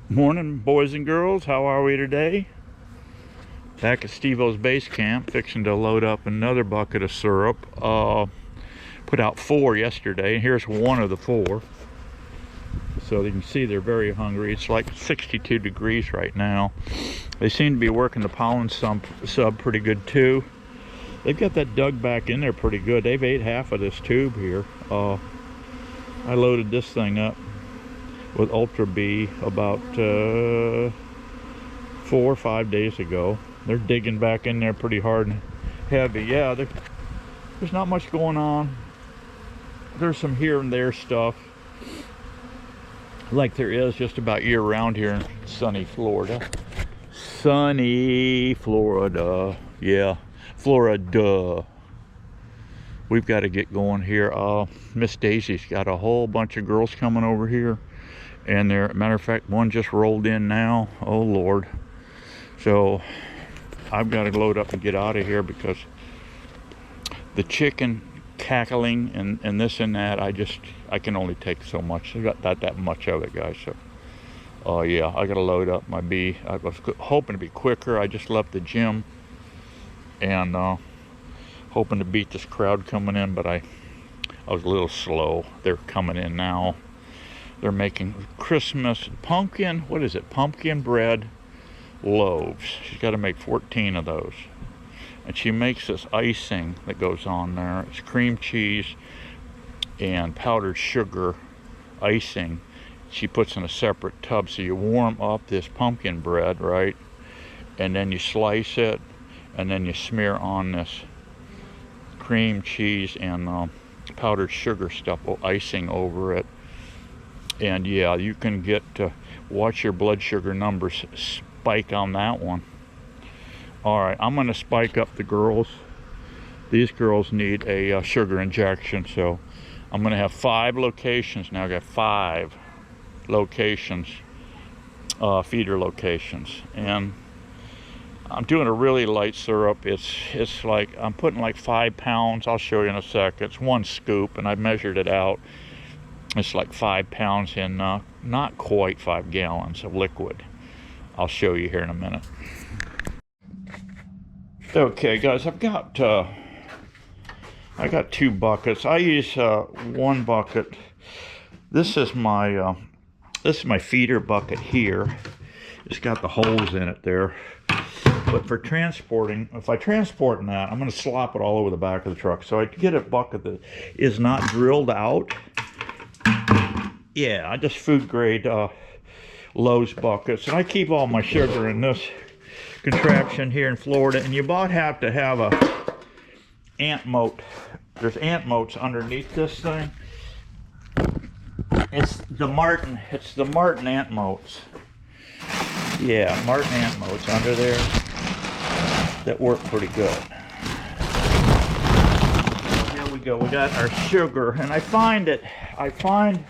Morning, boys and girls. How are we today? Back at Steve-O's base camp, fixing to load up another bucket of syrup. Put out 4 yesterday, and here's one of the 4. So you can see they're very hungry. It's like 62 degrees right now. They seem to be working the pollen sub pretty good too. They've got that dug back in there pretty good. They've ate half of this tube here. I loaded this thing up with Ultra B about 4 or 5 days ago. They're digging back in there pretty hard and heavy. Yeah, there's not much going on. There's some here and there stuff, like there is just about year round here in sunny Florida. Sunny Florida. Yeah, Florida. We've got to get going here. Miss Daisy's got a whole bunch of girls coming over here. And there, matter of fact, one just rolled in now. Oh Lord. So I've got to load up and get out of here because the chicken cackling and this and that, I can only take so much. I got that much of it, guys. So yeah, I gotta load up my bee. I was hoping to be quicker. I just left the gym and hoping to beat this crowd coming in, but I was a little slow. They're coming in now. They're making Christmas pumpkin, what is it? Pumpkin bread loaves. She's got to make 14 of those. And she makes this icing that goes on there. It's cream cheese and powdered sugar icing. She puts in a separate tub. So you warm up this pumpkin bread, right? And then you slice it, and then you smear on this cream cheese and powdered sugar stuff, icing over it. And yeah, you can get watch your blood sugar numbers spike on that one. All right, I'm going to spike up the girls. These girls need a sugar injection, so I'm going to have 5 locations now. I got 5 locations, feeder locations, and I'm doing a really light syrup. It's like I'm putting like 5 pounds. I'll show you in a sec. It's 1 scoop, and I measured it out. It's like 5 pounds in not quite 5 gallons of liquid. I'll show you here in a minute. Okay, guys, I got 2 buckets. I use 1 bucket. This is my feeder bucket here. It's got the holes in it there. But for transporting, if I transport in that, I'm going to slop it all over the back of the truck. So I get a bucket that is not drilled out. Yeah, I just food grade Lowe's buckets, and I keep all my sugar in this contraption here in Florida. And you about have to have a ant moat. There's ant moats underneath this thing. It's the Martin ant moats. Yeah, Martin ant moats under there that work pretty good. Here we go. We got our sugar, and I find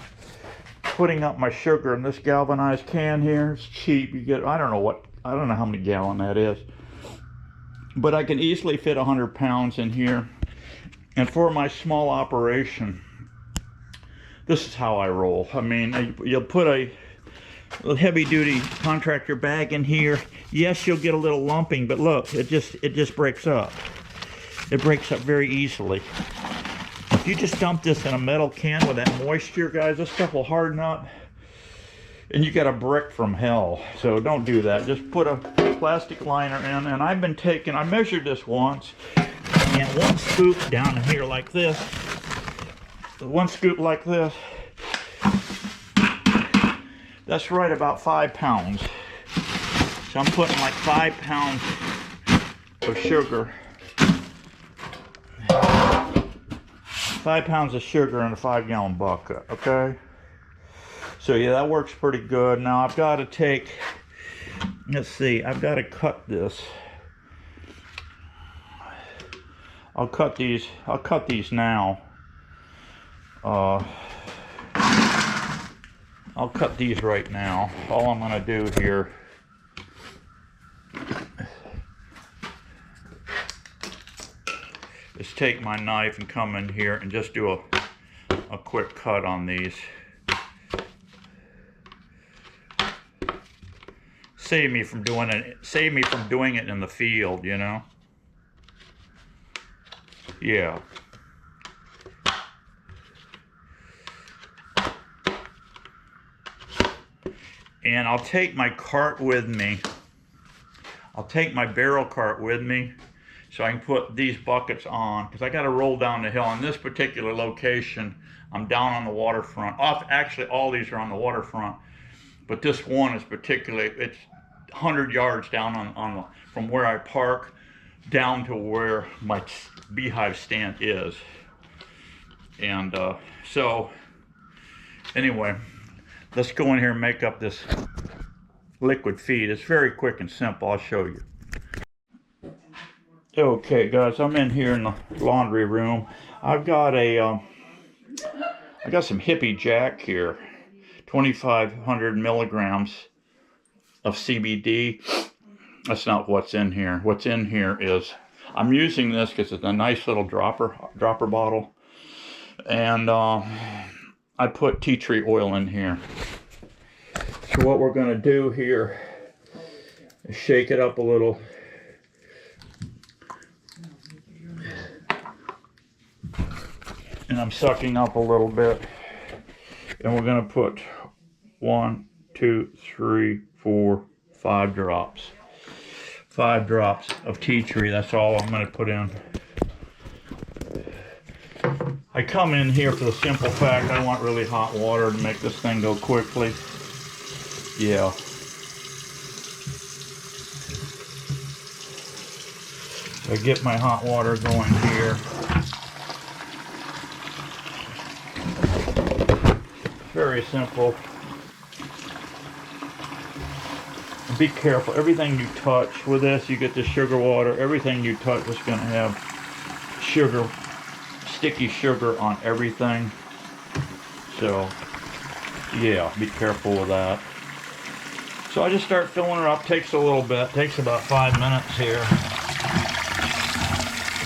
putting up my sugar in this galvanized can here, it's cheap. You get, I don't know how many gallon that is, but I can easily fit 100 pounds in here. And for my small operation, this is how I roll. I mean, you'll put a heavy duty contractor bag in here. Yes, you'll get a little lumping, but look, it just breaks up. It breaks up very easily. If you just dump this in a metal can with that moisture, guys, this stuff will harden up, and you got a brick from hell. So don't do that. Just put a plastic liner in, and I measured this once, and 1 scoop down here like this, 1 scoop like this, that's right about 5 pounds. So I'm putting like 5 pounds of sugar. 5 pounds of sugar in a 5-gallon bucket, okay? So yeah, that works pretty good. Now I've got to take, let's see, I've got to cut this. I'll cut these now. I'll cut these right now. All I'm gonna do here is take my knife and come in here and just do a quick cut on these. save me from doing it in the field, you know. Yeah. And I'll take my cart with me. I'll take my barrel cart with me so I can put these buckets on, because I got to roll down the hill. In this particular location, I'm down on the waterfront. Actually, all these are on the waterfront, but this one is particularly, it's 100 yards down from where I park down to where my beehive stand is. And so anyway, let's go in here and make up this liquid feed. It's very quick and simple. I'll show you. Okay, guys, I'm in here in the laundry room. I've got I got some Hippie Jack here, 2,500 milligrams of CBD. That's not what's in here. What's in here is, I'm using this because it's a nice little dropper bottle, and I put tea tree oil in here. So what we're going to do here is shake it up a little. And I'm sucking up a little bit. And we're going to put 1, 2, 3, 4, 5 drops. 5 drops of tea tree. That's all I'm going to put in. I come in here for the simple fact I want really hot water to make this thing go quickly. Yeah. I get my hot water going here. Very simple. Be careful. Everything you touch with this, you get the sugar water. Everything you touch is going to have sugar, sticky sugar on everything. So, yeah, be careful with that. So I just start filling her up. Takes a little bit. Takes about 5 minutes here.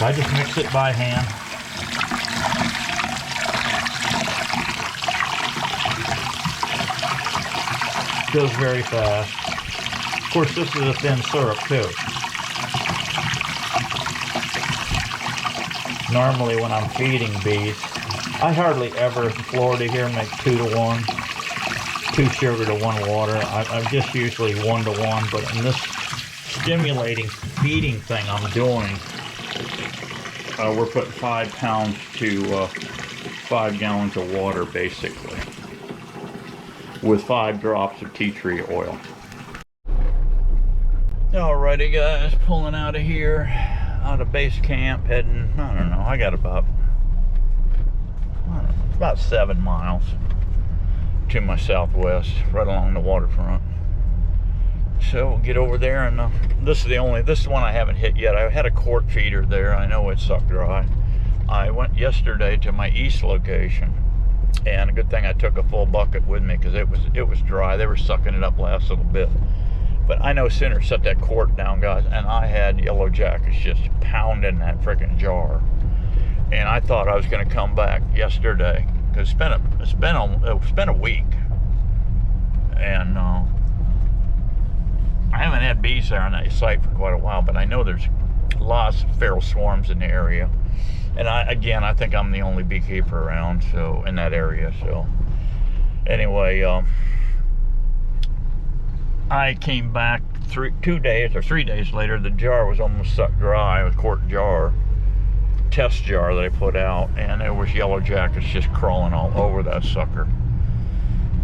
I just mix it by hand. Goes very fast. Of course, this is a thin syrup too. Normally when I'm feeding bees, I hardly ever in Florida here make 2 to 1. 2 sugar to 1 water. I'm just usually 1 to 1, but in this stimulating feeding thing I'm doing, we're putting 5 pounds to 5 gallons of water basically, with 5 drops of tea tree oil. Alrighty guys, pulling out of here, out of base camp, heading, I don't know, I got about 7 miles to my southwest, right along the waterfront. So we'll get over there, and this is the one I haven't hit yet. I had a quart feeder there. I know it sucked dry. I went yesterday to my east location, and a good thing I took a full bucket with me because it was dry. They were sucking it up last little bit. But I no sooner set that quart down, guys, and I had yellow jackets just pounding that freaking jar. And I thought I was going to come back yesterday because it's been a week, and I haven't had bees there on that site for quite a while. But I know there's lots of feral swarms in the area, and I think I'm the only beekeeper around, so in that area. So anyway, I came back 3 days later. The jar was almost sucked dry. It was a quart jar, test jar that I put out, and there was yellow jackets just crawling all over that sucker.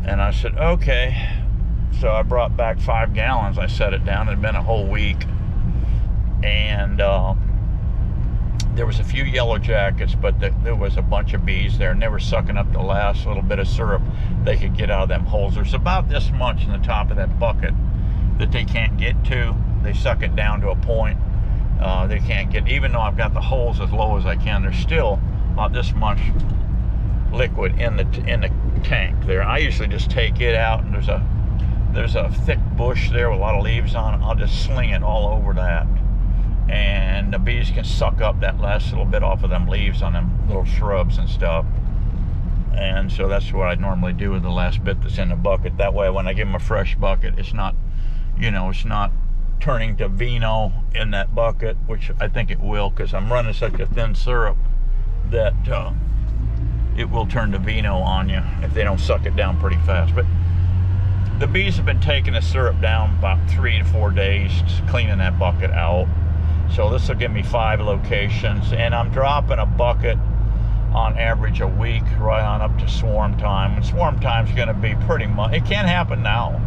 And I said, okay. So I brought back 5 gallons. I set it down. It had been a whole week, and there was a few yellow jackets, but there was a bunch of bees there, and they were sucking up the last little bit of syrup they could get out of them holes. There's about this much in the top of that bucket that they can't get to. They suck it down to a point. They can't get, even though I've got the holes as low as I can, there's still about this much liquid in the tank there. I usually just take it out, and there's a thick bush there with a lot of leaves on it. I'll just sling it all over that, and the bees can suck up that last little bit off of them leaves on them little shrubs and stuff. And so that's what I normally do with the last bit that's in the bucket. That way when I give them a fresh bucket, it's not you know, it's not turning to vino in that bucket, which I think it will, because I'm running such a thin syrup that it will turn to vino on you if they don't suck it down pretty fast. But the bees have been taking the syrup down about 3 to 4 days, just cleaning that bucket out. So this will give me 5 locations, and I'm dropping a bucket on average a week, right on up to swarm time. And swarm time's going to be pretty much, it can't happen now.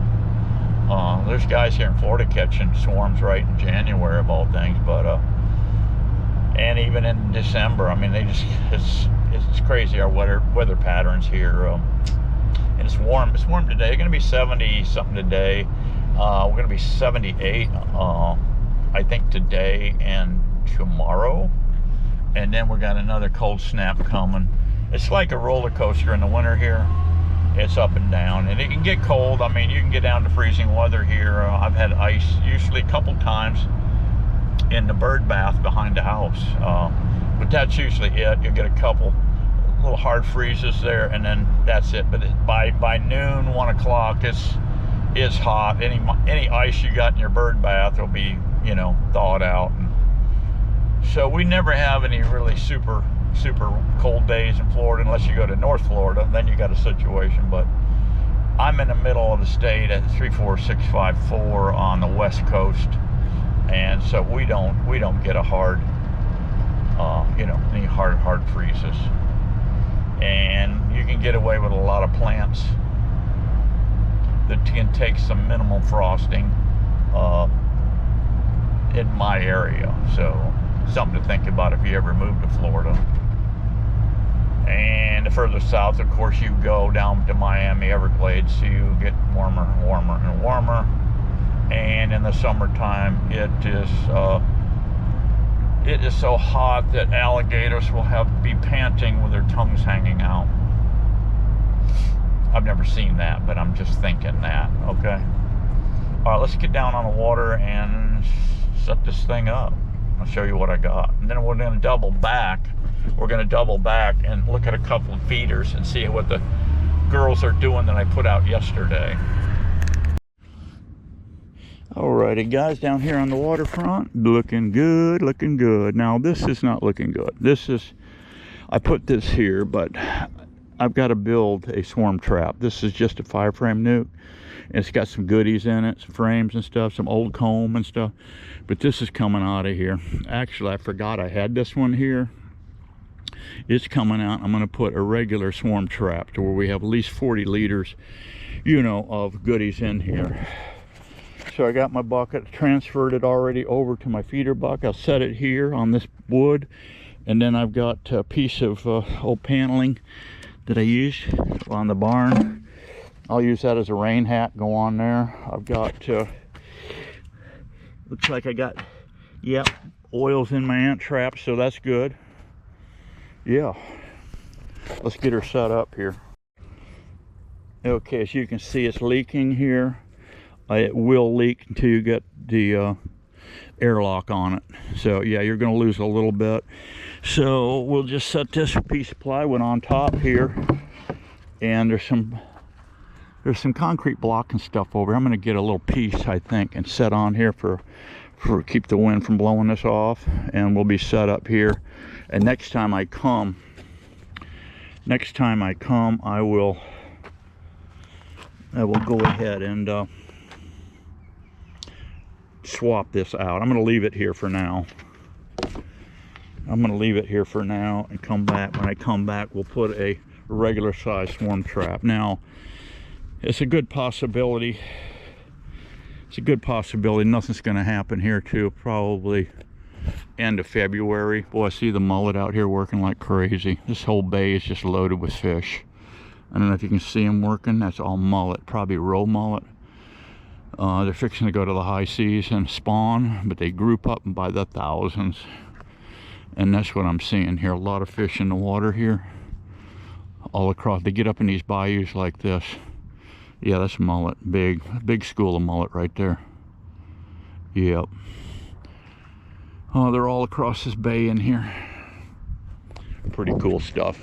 There's guys here in Florida catching swarms right in January of all things, but and even in December. I mean, they just, it's crazy our weather patterns here. And it's warm. It's warm today. It's going to be 70 something today. We're going to be 78, I think, today and tomorrow. And then we got another cold snap coming. It's like a roller coaster in the winter here. It's up and down, and it can get cold. I mean, you can get down to freezing weather here. I've had ice usually a couple times in the bird bath behind the house, but that's usually it. You'll get a couple little hard freezes there, and then that's it. But by noon, 1 o'clock, it's hot. Any ice you got in your bird bath will be, you know, thawed out. And so we never have any really super cold days in Florida unless you go to North Florida. Then you got a situation. But I'm in the middle of the state at 34654 on the west coast, and so we don't get a hard, you know, any hard freezes. And you can get away with a lot of plants that can take some minimal frosting in my area. So something to think about if you ever move to Florida. And the further south, of course, you go down to Miami, Everglades, so you get warmer and warmer and warmer. And in the summertime, it is so hot that alligators will be panting with their tongues hanging out. I've never seen that, but I'm just thinking that, okay? All right, let's get down on the water and set this thing up. I'll show you what I got. And then we're going to double back. We're going to double back and look at a couple of feeders and see what the girls are doing that I put out yesterday. Alrighty, guys, down here on the waterfront, looking good, looking good. Now, this is not looking good. I put this here, but I've got to build a swarm trap. This is just a 5-frame nuke. It's got some goodies in it, some frames and stuff, some old comb and stuff. But this is coming out of here. Actually, I forgot I had this one here. It's coming out. I'm going to put a regular swarm trap to where we have at least 40 liters, you know, of goodies in here. So I got my bucket, transferred it already over to my feeder bucket. I'll set it here on this wood. And then I've got a piece of old paneling that I used on the barn. I'll use that as a rain hat, go on there. I've got, looks like I got, yep, oils in my ant trap, so that's good. Yeah, let's get her set up here. Okay, as you can see, it's leaking here. It will leak until you get the airlock on it. So yeah, you're going to lose a little bit. So we'll just set this piece of plywood on top here, and there's some concrete block and stuff over here. I'm going to get a little piece, I think, and set on here for keep the wind from blowing this off, and we'll be set up here. And next time I come, I will go ahead and swap this out. I'm going to leave it here for now. And come back. When I come back, we'll put a regular size swarm trap. Now, it's a good possibility. Nothing's going to happen here till probably end of February. Boy, I see the mullet out here working like crazy. This whole bay is just loaded with fish. I don't know if you can see them working. That's all mullet, probably roe mullet. They're fixing to go to the high seas and spawn, but they group up by the thousands. And that's what I'm seeing here. A lot of fish in the water here. All across. They get up in these bayous like this. Yeah, that's mullet. Big school of mullet right there. Yep. Oh, they're all across this bay in here. Pretty cool stuff.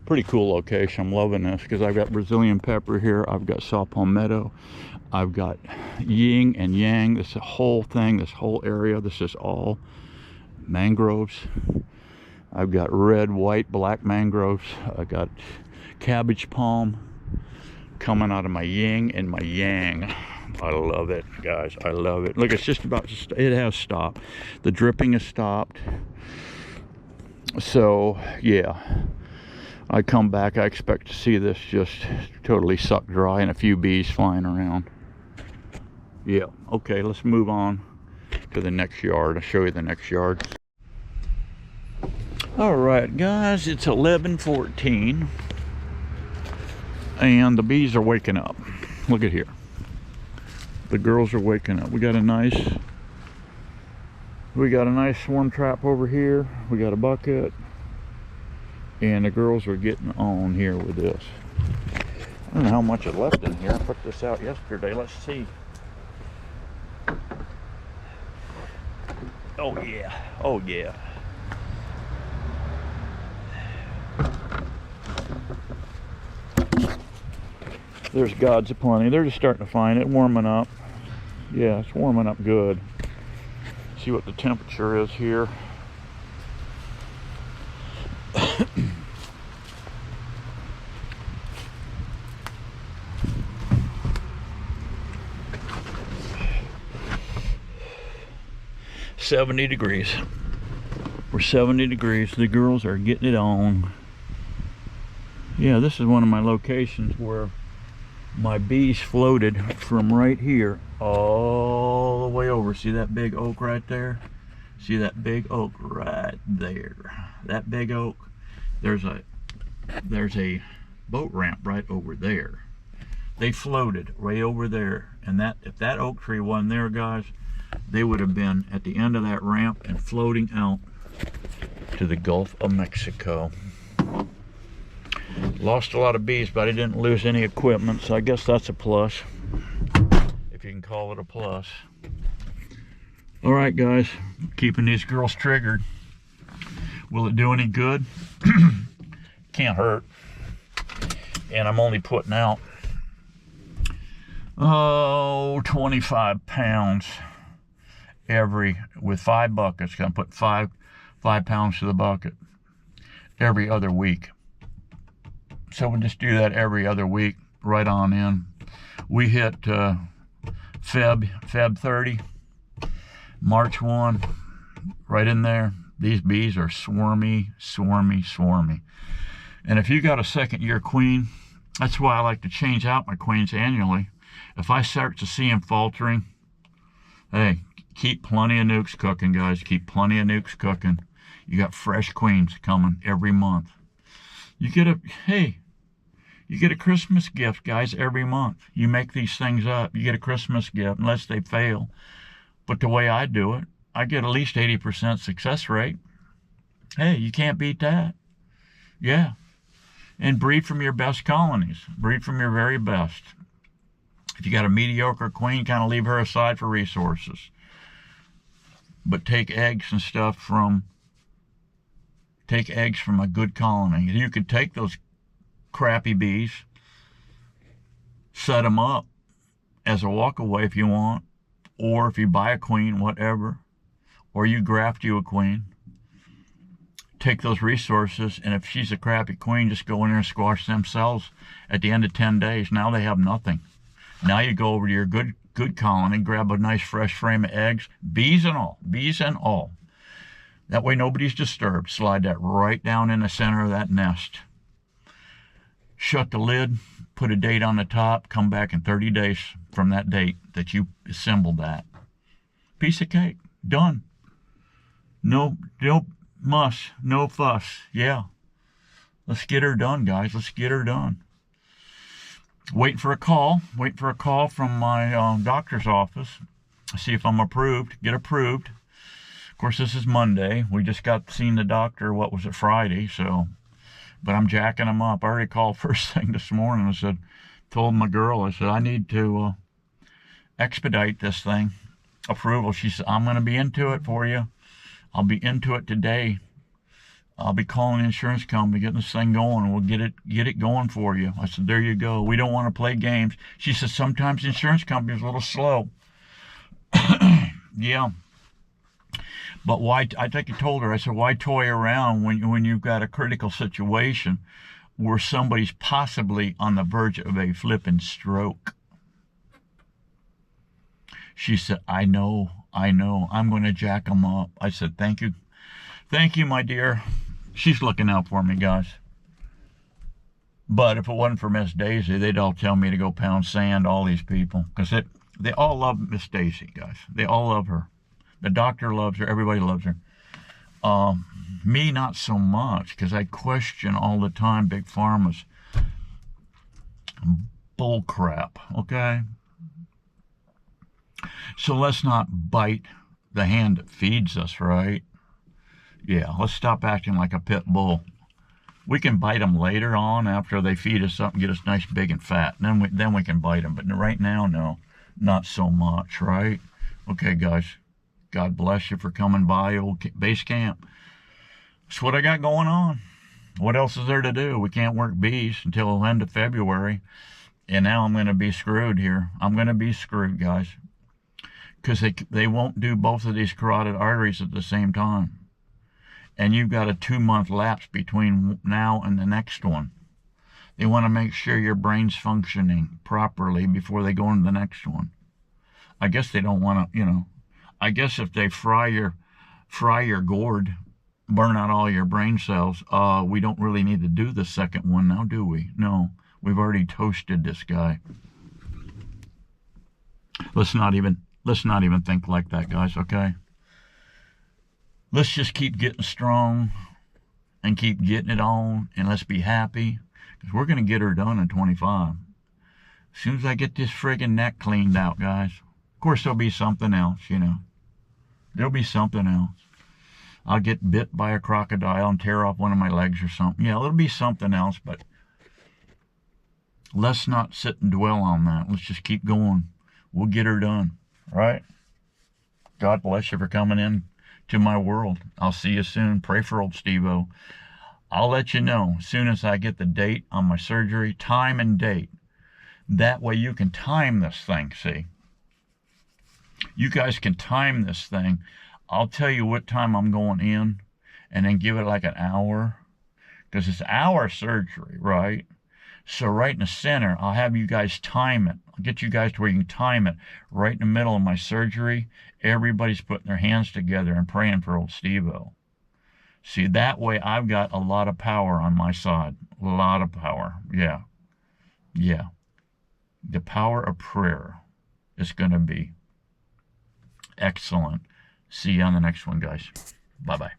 Pretty cool location. I'm loving this because I've got Brazilian pepper here. I've got saw palmetto. I've got yin and yang. This whole thing, this whole area, this is all mangroves. I've got red, white, black mangroves. I got cabbage palm coming out of my yin and my yang. I love it, guys. I love it. Look, it's just about to it has stopped. The dripping has stopped. So yeah, I come back, I expect to see this just totally sucked dry and a few bees flying around. Yeah, okay, let's move on to the next yard. I'll show you the next yard. All right, guys, it's 11:14 and the bees are waking up. Look at here. The girls are waking up. We got a nice swarm trap over here. We got a bucket. And the girls are getting on here with this. I don't know how much is left in here. I put this out yesterday. Let's see. Oh yeah. Oh yeah. There's God's aplenty. They're just starting to find it, warming up. Yeah, it's warming up good. See what the temperature is here. $70 degrees. We're 70 degrees. The girls are getting it on. Yeah, this is one of my locations where my bees floated from right here all the way over. See that big oak right there? See that big oak right there? That big oak. There's a boat ramp right over there. They floated way over there, and that if that oak tree wasn't there, guys, they would have been at the end of that ramp and floating out to the Gulf of Mexico. Lost a lot of bees, but I didn't lose any equipment, so I guess that's a plus, if you can call it a plus. All right, guys, keeping these girls triggered. Will it do any good? Can't hurt. And I'm only putting out 25 pounds with 5 buckets. I'm putting 5 pounds to the bucket every other week. So we'll just do that every other week, right on in. We hit Feb 30, March 1, right in there. These bees are swarmy, swarmy, swarmy. And if you got a second-year queen, that's why I like to change out my queens annually. If I start to see them faltering, hey, keep plenty of nukes cooking, guys. Keep plenty of nukes cooking. You got fresh queens coming every month. You get a Christmas gift, guys, every month. You make these things up. You get a Christmas gift, unless they fail. But the way I do it, I get at least 80% success rate. Hey, you can't beat that. Yeah. And breed from your best colonies. Breed from your very best. If you got a mediocre queen, kind of leave her aside for resources. But take eggs and stuff from a good colony. You could take those crappy bees, set them up as a walk-away if you want, or if you buy a queen, whatever, or you graft you a queen. Take those resources, and if she's a crappy queen, just go in there and squash themselves at the end of 10 days. Now they have nothing. Now you go over to your good colony, grab a nice fresh frame of eggs, bees and all. That way nobody's disturbed. Slide that right down in the center of that nest. Shut the lid, put a date on the top, come back in 30 days from that date that you assembled that. Piece of cake, done. No muss, no fuss. Yeah, let's get her done, guys. Let's get her done. Waiting for a call from my doctor's office. See if I'm approved, get approved. Of course, this is Monday. We just got seen the doctor, what was it, Friday, so. But I'm jacking them up. I already called first thing this morning. I told my girl, I said, I need to expedite this thing. Approval. She said, I'm going to be into it for you. I'll be into it today. I'll be calling the insurance company, getting this thing going, and we'll get it going for you. I said, there you go. We don't want to play games. She said, sometimes the insurance company is a little slow. Yeah. But why, I think I told her, I said, why toy around when you've got a critical situation where somebody's possibly on the verge of a flipping stroke? She said, I know. I'm going to jack them up. I said, thank you. Thank you, my dear. She's looking out for me, guys. But if it wasn't for Miss Daisy, they'd all tell me to go pound sand, all these people. Because they all love Miss Daisy, guys. They all love her. The doctor loves her. Everybody loves her. Me, not so much, because I question all the time Big Pharma's bull crap, okay? So let's not bite the hand that feeds us, right? Yeah, let's stop acting like a pit bull. We can bite them later on after they feed us something, get us nice, big, and fat. And then we can bite them. But right now, no, not so much, right? Okay, guys, God bless you for coming by old base camp. That's what I got going on. What else is there to do? We can't work bees until the end of February. And now I'm going to be screwed here. I'm going to be screwed, guys. Because they won't do both of these carotid arteries at the same time. And you've got a 2-month lapse between now and the next one. They want to make sure your brain's functioning properly before they go into the next one. I guess they don't want to, I guess if they fry your gourd, burn out all your brain cells, we don't really need to do the second one now, do we? No, we've already toasted this guy. Let's not even think like that, guys, okay? Let's just keep getting strong and keep getting it on, and let's be happy, because we're going to get her done in 25. As soon as I get this friggin' neck cleaned out, guys. Of course, there'll be something else, There'll be something else. I'll get bit by a crocodile and tear off one of my legs or something. Yeah, it'll be something else, but let's not sit and dwell on that. Let's just keep going. We'll get her done, right? God bless you for coming in to my world. I'll see you soon. Pray for old Steve-O. I'll let you know as soon as I get the date on my surgery, time and date. That way you can time this thing, see? You guys can time this thing. I'll tell you what time I'm going in, and then give it like an hour, because it's our surgery, right? So right in the center, I'll have you guys time it. I'll get you guys to where you can time it. Right in the middle of my surgery, everybody's putting their hands together and praying for old Steve-O. See, that way I've got a lot of power on my side. A lot of power. Yeah. Yeah. The power of prayer is going to be excellent. See you on the next one, guys. Bye-bye.